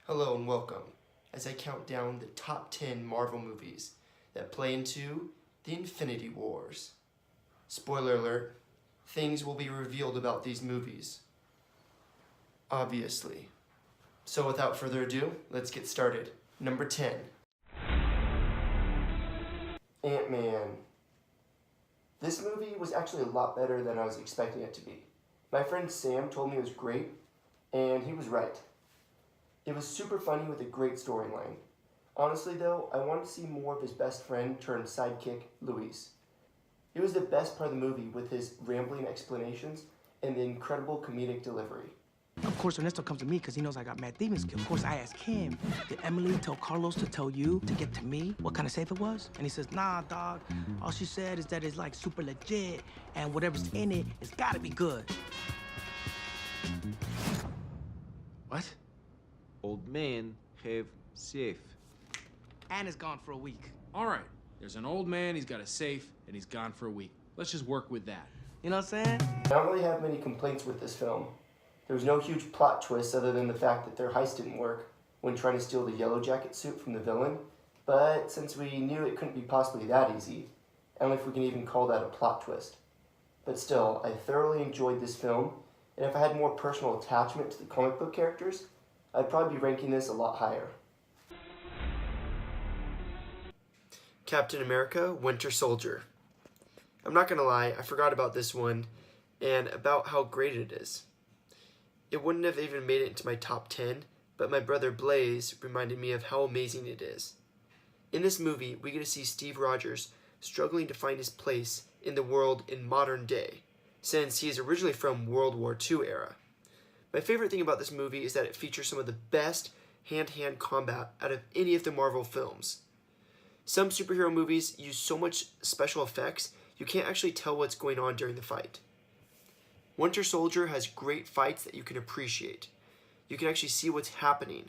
Hello and welcome as I count down the top 10 Marvel movies that play into the Infinity Wars. Spoiler alert, things will be revealed about these movies. Obviously. So without further ado, let's get started. Number 10. Ant-Man. This movie was actually a lot better than I was expecting it to be. My friend Sam told me it was great, and he was right. It was super funny with a great storyline. Honestly though, I wanted to see more of his best friend turned sidekick, Luis. It was the best part of the movie with his rambling explanations and the incredible comedic delivery. Of course, Ernesto comes to me because he knows I got mad demon skill. Of course, I ask him, did Emily tell Carlos to tell you to get to me what kind of safe it was? And he says, nah, dog. All she said is that it's like super legit and whatever's in it, it's gotta be good. What? Old man have safe. And it's gone for a week. All right, there's an old man, he's got a safe, and he's gone for a week. Let's just work with that. You know what I'm saying? I don't really have many complaints with this film. There was no huge plot twist other than the fact that their heist didn't work when trying to steal the yellow jacket suit from the villain. But since we knew it couldn't be possibly that easy, I don't know if we can even call that a plot twist. But still, I thoroughly enjoyed this film, and if I had more personal attachment to the comic book characters, I'd probably be ranking this a lot higher. Captain America, Winter Soldier. I'm not gonna lie, I forgot about this one and about how great it is. It wouldn't have even made it into my top 10, but my brother Blaze reminded me of how amazing it is. In this movie, we get to see Steve Rogers struggling to find his place in the world in modern day, since he is originally from World War II era. My favorite thing about this movie is that it features some of the best hand-to-hand combat out of any of the Marvel films. Some superhero movies use so much special effects, you can't actually tell what's going on during the fight. Winter Soldier has great fights that you can appreciate. You can actually see what's happening.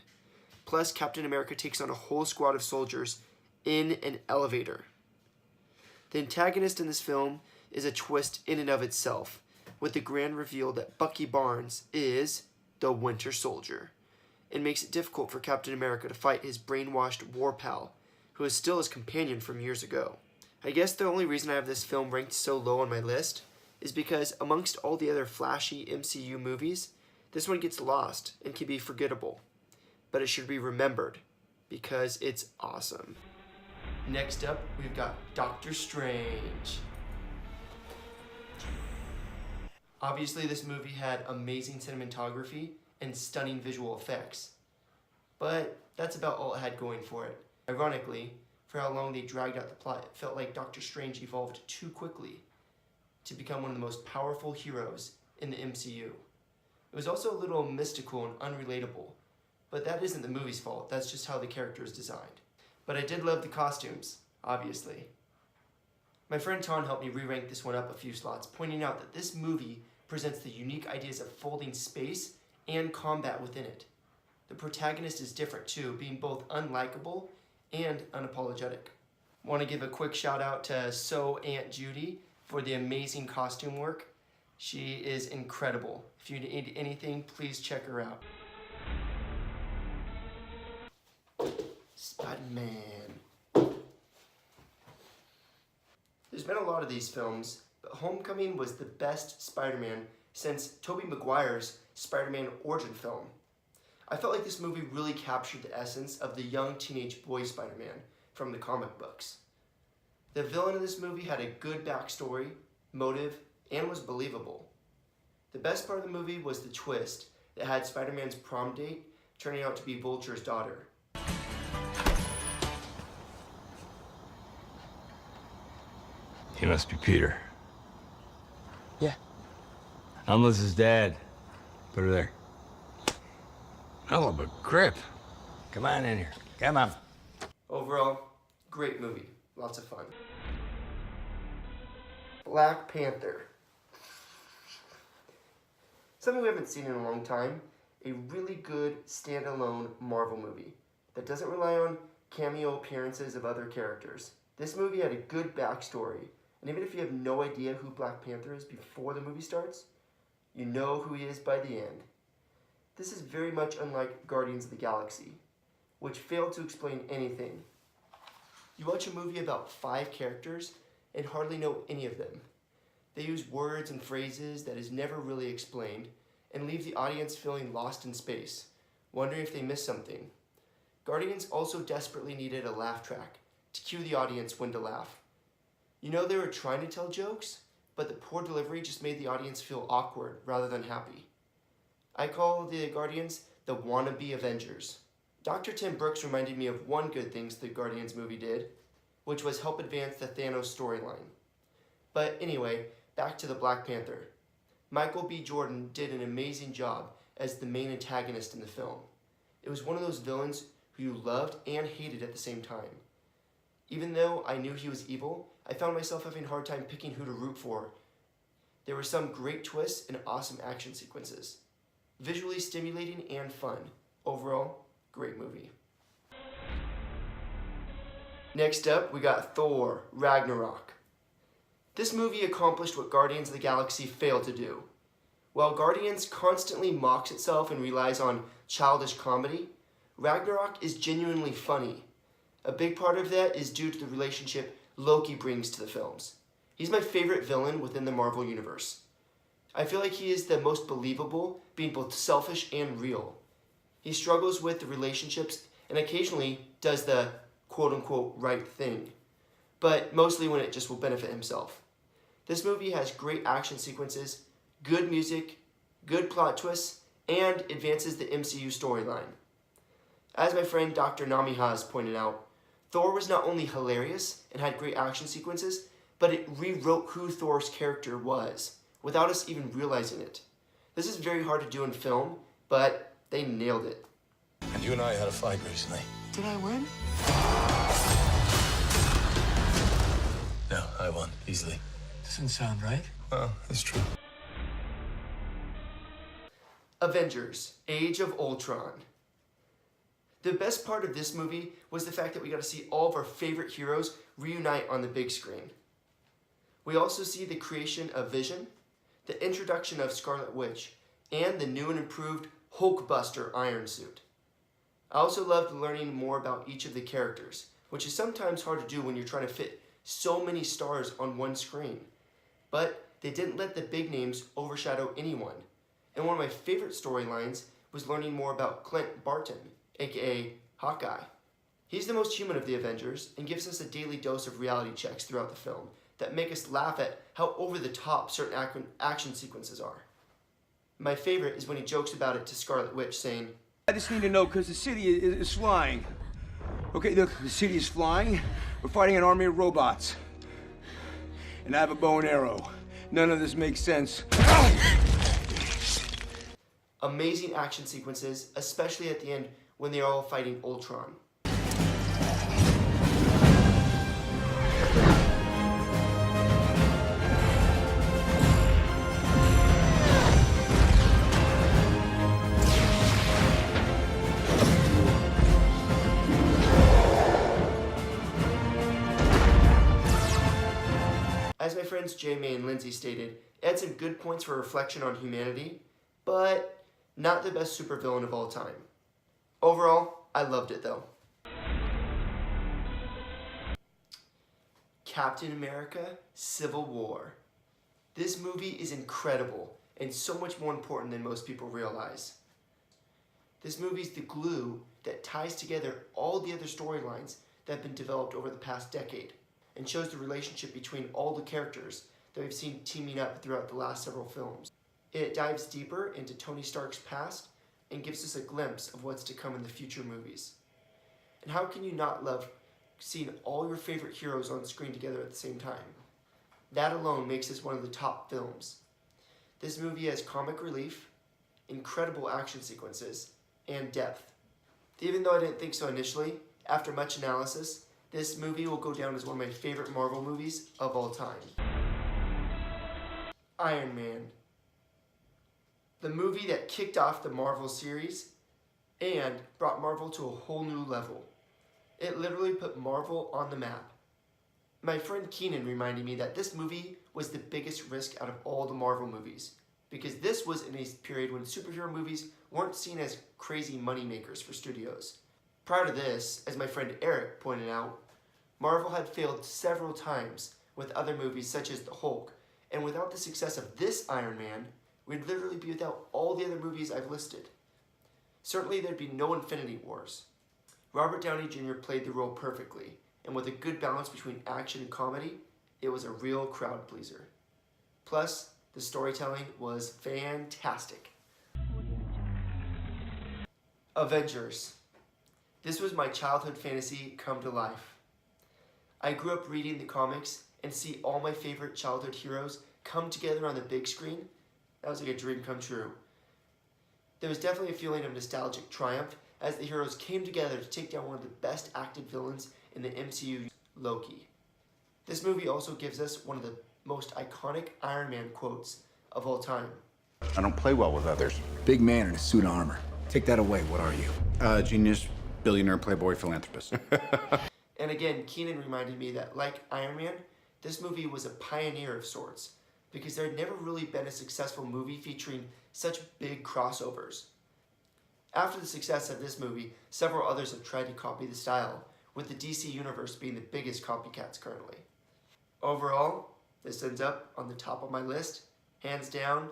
Plus, Captain America takes on a whole squad of soldiers in an elevator. The antagonist in this film is a twist in and of itself, with the grand reveal that Bucky Barnes is the Winter Soldier. It makes it difficult for Captain America to fight his brainwashed war pal, who is still his companion from years ago. I guess the only reason I have this film ranked so low on my list is because amongst all the other flashy MCU movies, this one gets lost and can be forgettable. But it should be remembered, because it's awesome. Next up, we've got Doctor Strange. Obviously, this movie had amazing cinematography and stunning visual effects. But that's about all it had going for it. Ironically, for how long they dragged out the plot, it felt like Doctor Strange evolved too quickly to become one of the most powerful heroes in the MCU. It was also a little mystical and unrelatable, but that isn't the movie's fault, that's just how the character is designed. But I did love the costumes, obviously. My friend Ton helped me re-rank this one up a few slots, pointing out that this movie presents the unique ideas of folding space and combat within it. The protagonist is different too, being both unlikable and unapologetic. Want to give a quick shout out to Aunt Judy for the amazing costume work. She is incredible. If you need anything, please check her out. Spider-Man. There's been a lot of these films, but Homecoming was the best Spider-Man since Tobey Maguire's Spider-Man origin film. I felt like this movie really captured the essence of the young teenage boy Spider-Man from the comic books. The villain in this movie had a good backstory, motive, and was believable. The best part of the movie was the twist that had Spider-Man's prom date turning out to be Vulture's daughter. He must be Peter. Yeah. I'm Liz's dad. Put her there. Hell of a grip. Come on in here. Come on. Overall, great movie. Lots of fun. Black Panther. Something we haven't seen in a long time. A really good standalone Marvel movie that doesn't rely on cameo appearances of other characters. This movie had a good backstory, and even if you have no idea who Black Panther is before the movie starts, you know who he is by the end. This is very much unlike Guardians of the Galaxy, which failed to explain anything. You watch a movie about 5 characters and hardly know any of them. They use words and phrases that is never really explained and leave the audience feeling lost in space, wondering if they missed something. Guardians also desperately needed a laugh track to cue the audience when to laugh. You know they were trying to tell jokes, but the poor delivery just made the audience feel awkward rather than happy. I call the Guardians the wannabe Avengers. Dr. Tim Brooks reminded me of one good thing the Guardians movie did, which was help advance the Thanos storyline. But anyway, back to the Black Panther. Michael B. Jordan did an amazing job as the main antagonist in the film. It was one of those villains who you loved and hated at the same time. Even though I knew he was evil, I found myself having a hard time picking who to root for. There were some great twists and awesome action sequences. Visually stimulating and fun. Overall, great movie. Next up, we got Thor, Ragnarok. This movie accomplished what Guardians of the Galaxy failed to do. While Guardians constantly mocks itself and relies on childish comedy, Ragnarok is genuinely funny. A big part of that is due to the relationship Loki brings to the films. He's my favorite villain within the Marvel Universe. I feel like he is the most believable, being both selfish and real. He struggles with the relationships and occasionally does the quote-unquote right thing, but mostly when it just will benefit himself. This movie has great action sequences, good music, good plot twists, and advances the MCU storyline. As my friend Dr. Nami has pointed out, Thor was not only hilarious and had great action sequences, but it rewrote who Thor's character was, without us even realizing it. This is very hard to do in film, but they nailed it. And you and I had a fight recently. Did I win? No, I won, easily. Doesn't sound right. Well, it's true. Avengers, Age of Ultron. The best part of this movie was the fact that we got to see all of our favorite heroes reunite on the big screen. We also see the creation of Vision, the introduction of Scarlet Witch, and the new and improved Hulkbuster Iron Suit. I also loved learning more about each of the characters, which is sometimes hard to do when you're trying to fit so many stars on one screen. But they didn't let the big names overshadow anyone. And one of my favorite storylines was learning more about Clint Barton, aka Hawkeye. He's the most human of the Avengers and gives us a daily dose of reality checks throughout the film that make us laugh at how over the top certain action sequences are. My favorite is when he jokes about it to Scarlet Witch, saying, I just need to know because the city is flying. Okay, look, the city is flying. We're fighting an army of robots. And I have a bow and arrow. None of this makes sense. Amazing action sequences, especially at the end when they're all fighting Ultron. As my friends Jamie and Lindsay stated, it had some good points for reflection on humanity, but not the best supervillain of all time. Overall, I loved it though. Captain America: Civil War. This movie is incredible and so much more important than most people realize. This movie is the glue that ties together all the other storylines that have been developed over the past decade and shows the relationship between all the characters that we've seen teaming up throughout the last several films. It dives deeper into Tony Stark's past and gives us a glimpse of what's to come in the future movies. And how can you not love seeing all your favorite heroes on screen together at the same time? That alone makes this one of the top films. This movie has comic relief, incredible action sequences, and depth. Even though I didn't think so initially, after much analysis, this movie will go down as one of my favorite Marvel movies of all time. Iron Man. The movie that kicked off the Marvel series and brought Marvel to a whole new level. It literally put Marvel on the map. My friend Keenan reminded me that this movie was the biggest risk out of all the Marvel movies, because this was in a period when superhero movies weren't seen as crazy money makers for studios. Prior to this, as my friend Eric pointed out, Marvel had failed several times with other movies such as The Hulk, and without the success of this Iron Man, we'd literally be without all the other movies I've listed. Certainly there'd be no Infinity Wars. Robert Downey Jr. played the role perfectly, and with a good balance between action and comedy, it was a real crowd pleaser. Plus, the storytelling was fantastic. Avengers. This was my childhood fantasy come to life. I grew up reading the comics and see all my favorite childhood heroes come together on the big screen. That was like a dream come true. There was definitely a feeling of nostalgic triumph as the heroes came together to take down one of the best acted villains in the MCU, Loki. This movie also gives us one of the most iconic Iron Man quotes of all time. I don't play well with others. Big man in a suit of armor. Take that away, what are you? Genius, billionaire, playboy, philanthropist. And again, Keenan reminded me that, like Iron Man, this movie was a pioneer of sorts, because there had never really been a successful movie featuring such big crossovers. After the success of this movie, several others have tried to copy the style, with the DC Universe being the biggest copycats currently. Overall, this ends up on the top of my list, hands down,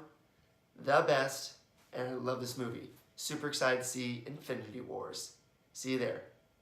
the best, and I love this movie. Super excited to see Infinity Wars. See you there.